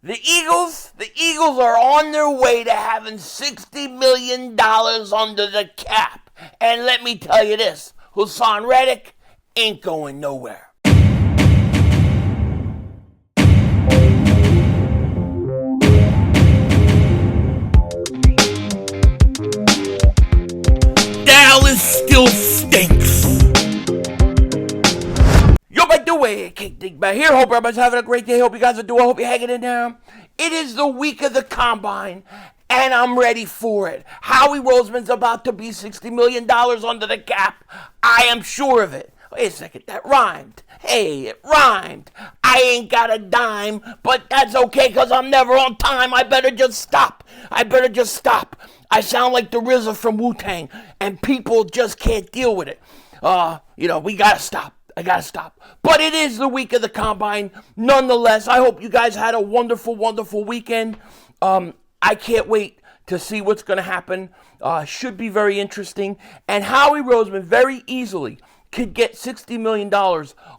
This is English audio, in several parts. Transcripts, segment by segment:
The Eagles are on their way to having $60 million under the cap. And let me tell you this, Haason Reddick ain't going nowhere. Dallas still stinks. Yo, by the way, Dingbat here. Hope everybody's having a great day. Hope you guys are doing. Hope you're hanging in there. It is the week of the combine, and I'm ready for it. Howie Roseman's about to be $60 million under the cap. I am sure of it. Wait a second, that rhymed. Hey, it rhymed. I ain't got a dime, but that's okay because I'm never on time. I better just stop. I sound like the RZA from Wu-Tang, and people just can't deal with it. We gotta stop. I gotta stop. But it is the week of the combine. Nonetheless, I hope you guys had a wonderful, wonderful weekend. I can't wait to see what's going to happen. Should be very interesting. And Howie Roseman very easily could get $60 million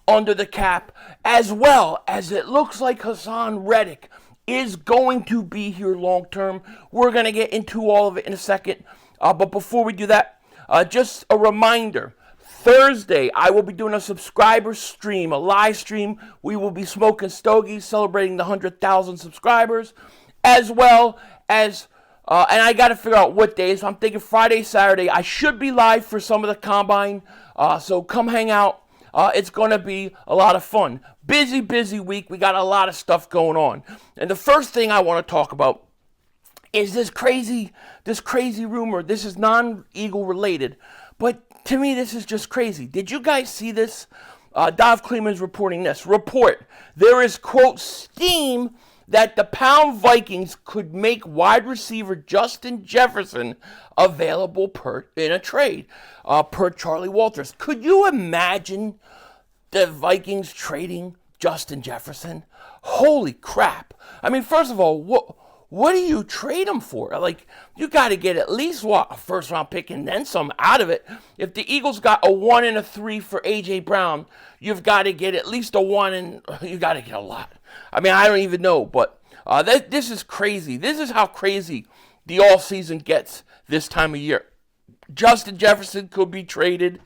under the cap, as well as it looks like Haason Reddick is going to be here long term. We're going to get into all of it in a second. But before we do that, just a reminder. Thursday, I will be doing a subscriber stream, a live stream. We will be smoking stogies, celebrating the 100,000 subscribers, as well as, and I got to figure out what days. So I'm thinking Friday, Saturday. I should be live for some of the combine, so come hang out. It's going to be a lot of fun. Busy week. We got a lot of stuff going on. And the first thing I want to talk about is this crazy rumor. This is non-Eagle related, but to me, this is just crazy. Did you guys see this? Dov Kleeman's reporting this. Report. There is, quote, steam that the Pound Vikings could make wide receiver Justin Jefferson available in a trade, per Charlie Walters. Could you imagine the Vikings trading Justin Jefferson? Holy crap. I mean, first of all, what do you trade him for? Like, you got to get at least, a first-round pick and then some out of it. If the Eagles got a 1 and a 3 for A.J. Brown, you've got to get at least a 1 and you got to get a lot. I mean, I don't even know, but this is crazy. This is how crazy the offseason gets this time of year. Justin Jefferson could be traded.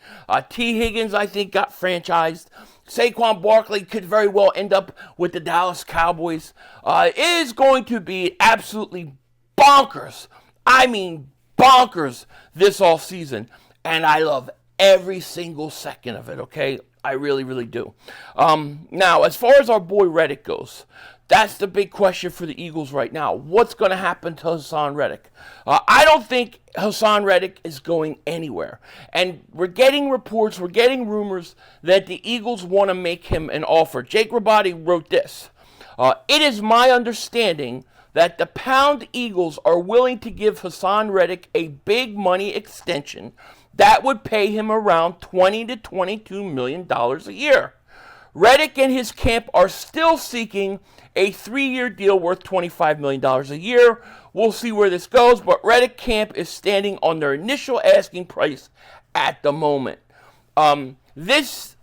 T. Higgins, I think, got franchised. Saquon Barkley could very well end up with the Dallas Cowboys. It is going to be absolutely bonkers. I mean bonkers this offseason. And I love every single second of it, okay? I really, really do. Now, as far as our boy Reddick goes, that's the big question for the Eagles right now. What's going to happen to Haason Reddick? I don't think Haason Reddick is going anywhere. And we're getting reports, we're getting rumors that the Eagles want to make him an offer. Jake Rabati wrote this. It is my understanding that the Pound Eagles are willing to give Haason Reddick a big money extension that would pay him around $20 to $22 million a year. Reddick and his camp are still seeking a 3-year deal worth $25 million a year. We'll see where this goes, but Reddick camp is standing on their initial asking price at the moment. This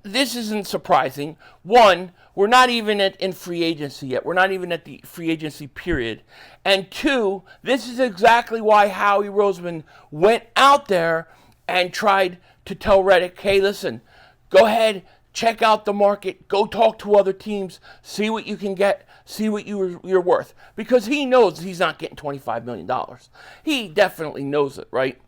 isn't surprising. One, we're not even in free agency yet. We're not even at the free agency period. And two, this is exactly why Howie Roseman went out there and tried to tell Reddick, hey, listen, go ahead, check out the market, go talk to other teams, see what you can get, see what you're worth. Because he knows he's not getting $25 million. He definitely knows it, right?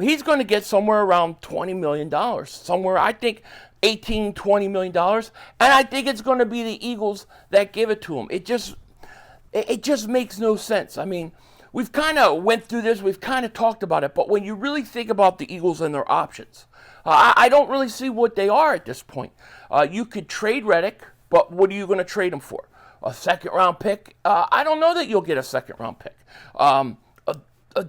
He's going to get somewhere around $20 million. Somewhere, I think, $18, $20 million. And I think it's going to be the Eagles that give it to him. It just makes no sense. I mean, we've kind of went through this. We've kind of talked about it. But when you really think about the Eagles and their options, I don't really see what they are at this point. You could trade Reddick, but what are you going to trade him for? A second-round pick? I don't know that you'll get a second-round pick. A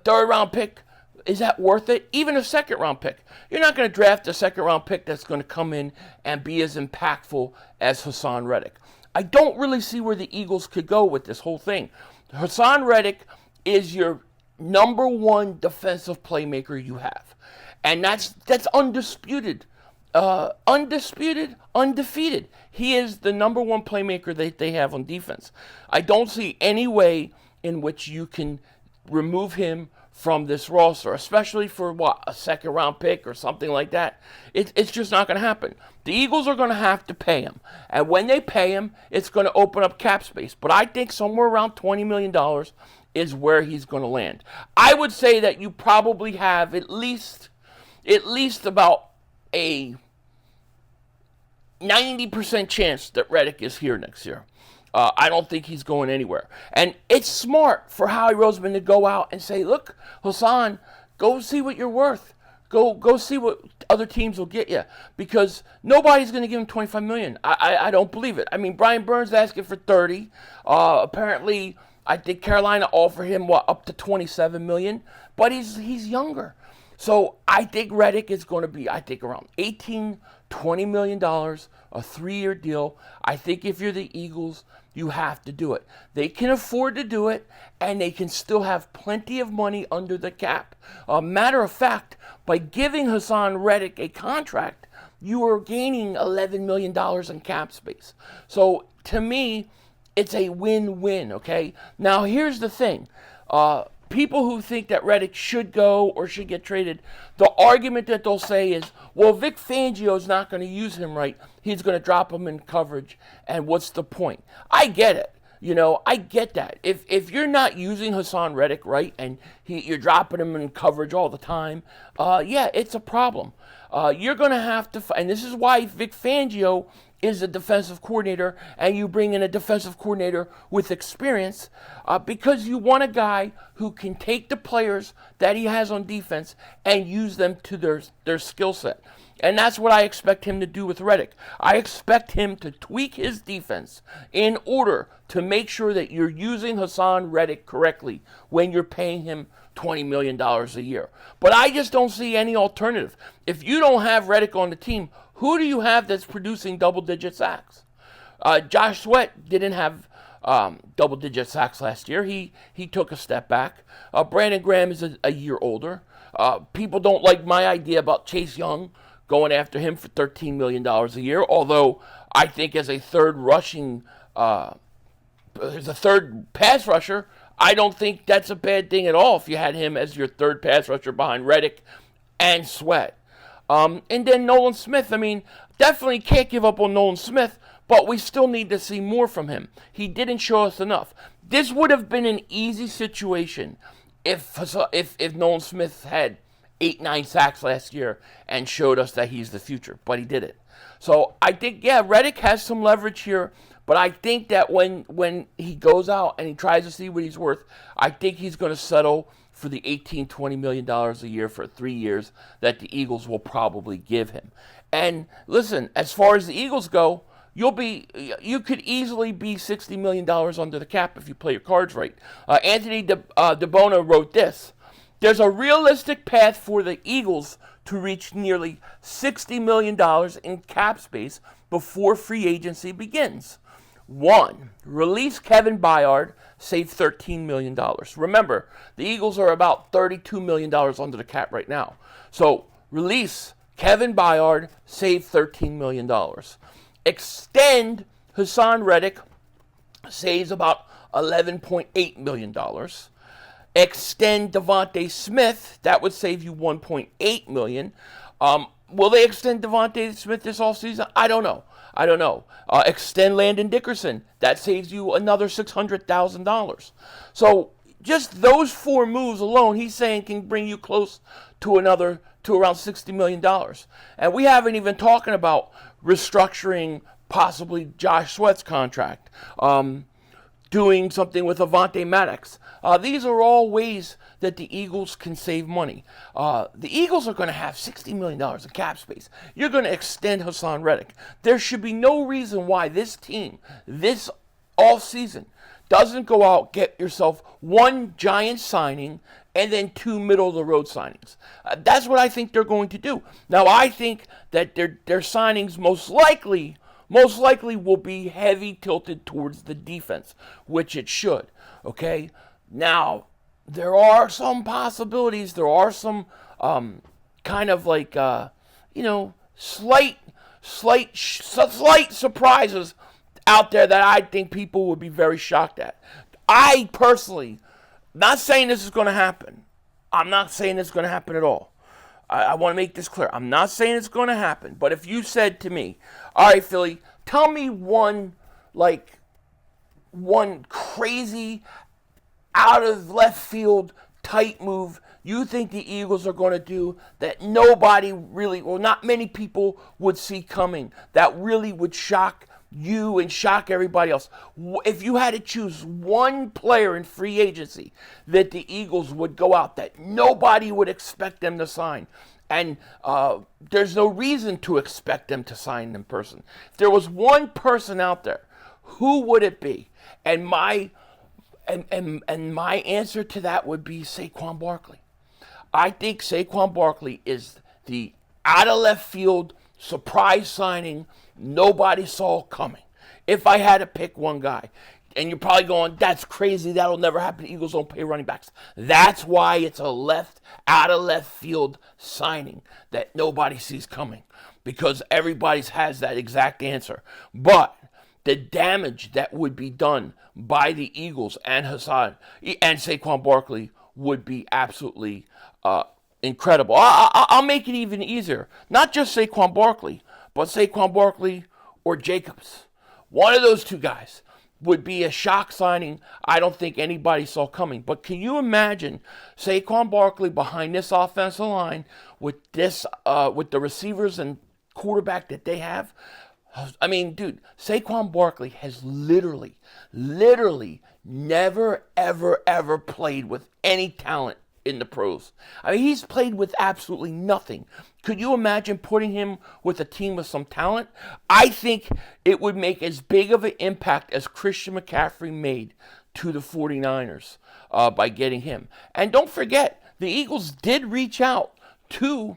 third-round pick, is that worth it? Even a second-round pick. You're not going to draft a second-round pick that's going to come in and be as impactful as Haason Reddick. I don't really see where the Eagles could go with this whole thing. Haason Reddick is your number one defensive playmaker you have. And that's undisputed. Undisputed. undefeated. He is the number one playmaker that they have on defense. I don't see any way in which you can remove him from this roster, especially for a second round pick or something like that. It's just not going to happen. The Eagles are going to have to pay him. And when they pay him, it's going to open up cap space. But I think somewhere around $20 million is where he's going to land. I would say that you probably have at least about a 90% chance that Reddick is here next year. I don't think he's going anywhere. And it's smart for Howie Roseman to go out and say, look, Haason, go see what you're worth. Go see what other teams will get you. Because nobody's going to give him $25 million. I don't believe it. I mean, Brian Burns asking for $30. Apparently, I think Carolina offered him, up to $27 million. But he's younger. So I think Reddick is going to be, around $18, $20 million, a 3-year deal. I think if you're the Eagles, you have to do it. They can afford to do it, and they can still have plenty of money under the cap. Matter of fact, by giving Haason Reddick a contract, you are gaining $11 million in cap space. So to me, it's a win-win, okay? Now, here's the thing. People who think that Reddick should go or should get traded, the argument that they'll say is, well, Vic Fangio is not going to use him right. He's going to drop him in coverage, and what's the point? I get it. I get that. If you're not using Haason Reddick right and you're dropping him in coverage all the time, yeah, it's a problem. You're going to have to, and this is why Vic Fangio is a defensive coordinator, and you bring in a defensive coordinator with experience, because you want a guy who can take the players that he has on defense and use them to their skill set. And that's what I expect him to do with Reddick. I expect him to tweak his defense in order to make sure that you're using Haason Reddick correctly when you're paying him $20 million a year. But I just don't see any alternative. If you don't have Reddick on the team, who do you have that's producing double-digit sacks? Josh Sweat didn't have double-digit sacks last year. He took a step back. Brandon Graham is a year older. People don't like my idea about Chase Young going after him for $13 million a year, although I think as a third pass rusher, I don't think that's a bad thing at all if you had him as your third pass rusher behind Reddick and Sweat. And then Nolan Smith, definitely can't give up on Nolan Smith, but we still need to see more from him. He didn't show us enough. This would have been an easy situation if Nolan Smith had 8-9 sacks last year and showed us that he's the future, but he didn't. So I think, yeah, Reddick has some leverage here, but I think that when he goes out and he tries to see what he's worth, I think he's going to settle for the $18-20 million a year for 3 years that the Eagles will probably give him. And listen, as far as the Eagles go, you could easily be $60 million under the cap if you play your cards right. Anthony DeBona wrote this: there's a realistic path for the Eagles to reach nearly $60 million in cap space before free agency begins. 1, release Kevin Byard, save $13 million. Remember, the Eagles are about $32 million under the cap right now. So release Kevin Byard, save $13 million. Extend Haason Reddick, saves about $11.8 million. Extend Devontae Smith, that would save you $1.8 million. Will they extend Devontae Smith this offseason? I don't know. Extend Landon Dickerson, that saves you another $600,000. So just those 4 moves alone, he's saying, can bring you close to around $60 million. And we haven't even talking about restructuring possibly Josh Sweat's contract, doing something with Avonte Maddox. These are all ways that the Eagles can save money. The Eagles are going to have $60 million in cap space. You're going to extend Haason Reddick. There should be no reason why this team, this offseason, doesn't go out, get yourself 1 giant signing and then 2 middle-of-the-road signings. That's what I think they're going to do. Now, I think that their signings most likely will be heavy tilted towards the defense, which it should, okay? Now, there are some possibilities. There are some kind of like, slight slight surprises out there that I think people would be very shocked at. I personally, not saying this is going to happen. I'm not saying it's going to happen at all. I want to make this clear. I'm not saying it's going to happen. But if you said to me, all right, Philly, tell me one crazy, out of left field tight move you think the Eagles are going to do that nobody really, or not many people would see coming, that really would shock you and shock everybody else. If you had to choose one player in free agency that the Eagles would go out that nobody would expect them to sign, and there's no reason to expect them to sign in person. If there was one person out there, who would it be? And my answer to that would be Saquon Barkley. I think Saquon Barkley is the out of left field surprise signing nobody saw coming. If I had to pick one guy, and you're probably going, that's crazy, that'll never happen, the Eagles don't pay running backs. That's why it's a out of left field signing that nobody sees coming, because everybody has that exact answer. But the damage that would be done by the Eagles and Haason and Saquon Barkley would be absolutely incredible. I'll make it even easier. Not just Saquon Barkley, but Saquon Barkley or Jacobs. One of those two guys would be a shock signing I don't think anybody saw coming. But can you imagine Saquon Barkley behind this offensive line with the receivers and quarterback that they have? I mean, dude, Saquon Barkley has literally never, ever played with any talent in the pros. I mean, he's played with absolutely nothing. Could you imagine putting him with a team with some talent? I think it would make as big of an impact as Christian McCaffrey made to the 49ers by getting him. And don't forget, the Eagles did reach out to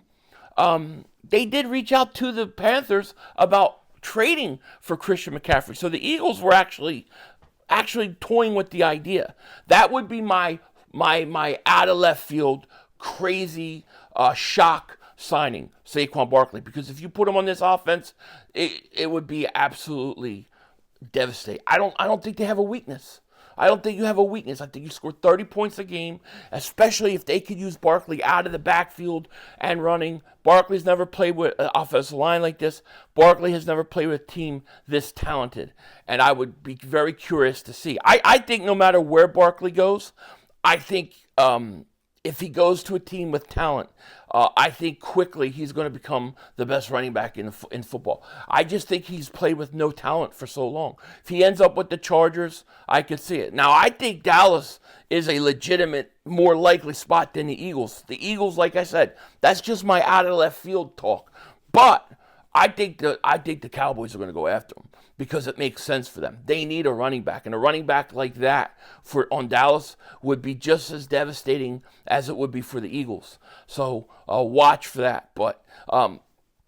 the Panthers about trading for Christian McCaffrey. So the Eagles were actually toying with the idea. That would be my out of left field crazy shock signing, Saquon Barkley, because if you put him on this offense, it would be absolutely devastating. I don't think they have a weakness. I don't think you have a weakness. I think you score 30 points a game, especially if they could use Barkley out of the backfield and running. Barkley's never played with an offensive line like this. Barkley has never played with a team this talented, and I would be very curious to see. I think no matter where Barkley goes, I think if he goes to a team with talent, I think quickly he's going to become the best running back in football. I just think he's played with no talent for so long. If he ends up with the Chargers, I could see it. Now, I think Dallas is a legitimate, more likely spot than the Eagles. The Eagles, like I said, that's just my out of left field talk. But I think the Cowboys are going to go after him because it makes sense for them. They need a running back, and a running back like that on Dallas would be just as devastating as it would be for the Eagles. So watch for that. But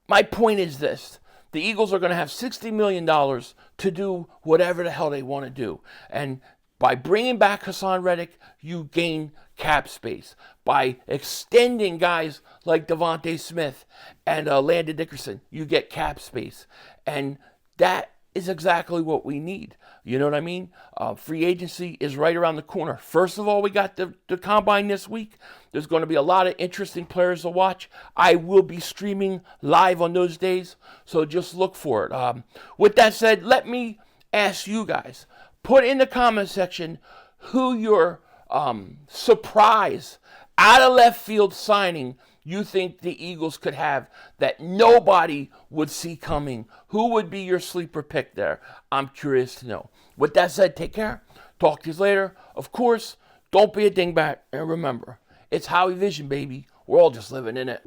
my point is this. The Eagles are going to have $60 million to do whatever the hell they want to do. And by bringing back Haason Reddick, you gain cap space. By extending guys like Devontae Smith and Landon Dickerson, you get cap space. And that is exactly what we need. You know what I mean? Free agency is right around the corner. First of all, we got the Combine this week. There's going to be a lot of interesting players to watch. I will be streaming live on those days, so just look for it. With that said, let me ask you guys, put in the comment section who your surprise out of left field signing you think the Eagles could have that nobody would see coming. Who would be your sleeper pick there? I'm curious to know. With that said, take care. Talk to you later. Of course, don't be a dingbat. And remember, it's Howie Vision, baby. We're all just living in it.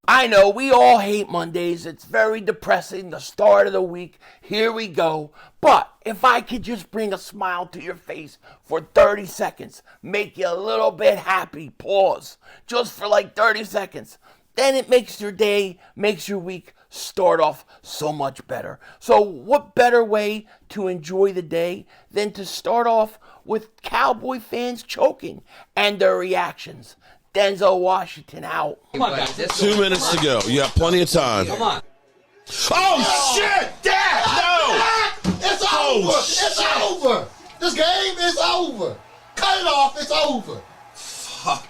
I know, we all hate Mondays. It's very depressing, the start of the week. Here we go. But if I could just bring a smile to your face for 30 seconds, make you a little bit happy, pause, just for like 30 seconds, then it makes your day, makes your week start off so much better. So what better way to enjoy the day than to start off with Cowboy fans choking and their reactions. Denzel Washington out. Come on, guys. 2 minutes to go. You have plenty of time. Come on. Oh, shit! Dad! No! It's over! It's over! This game is over! Cut it off, it's over! Fuck.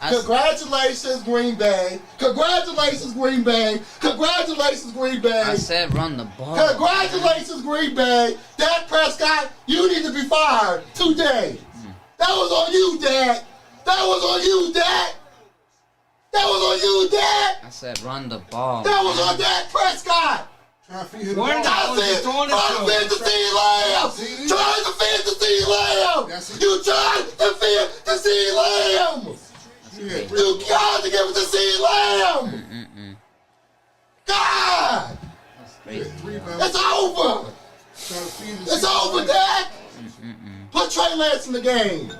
Congratulations, Green Bay! Congratulations, Green Bay! Congratulations, Green Bay! I said run the ball. Congratulations, Green Bay! Dak Prescott, you need to be fired today! That was on you, Dak! That was on you, Dak! That was on you, Dak! I said run the ball. That was on Dak Prescott! That's it! Trying to defend the CeeDee Lamb! Trying to defend the CeeDee Lamb! You tried to defend the CeeDee Lamb! You got to give it to CeeDee Lamb! God! It's over! It's over, Dak! Put Trey Lance in the game.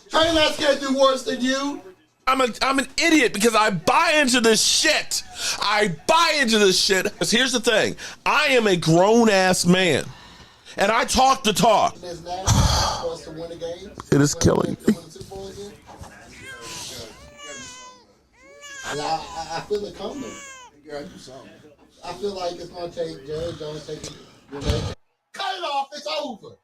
Trey Lance can't do worse than you. I'm an idiot because I buy into this shit. I buy into this shit. Because here's the thing. I am a grown-ass man. And I talk the talk. It is killing me. I feel it coming. I feel like it's going to take Jerry Jones taking. Cut it off. It's over.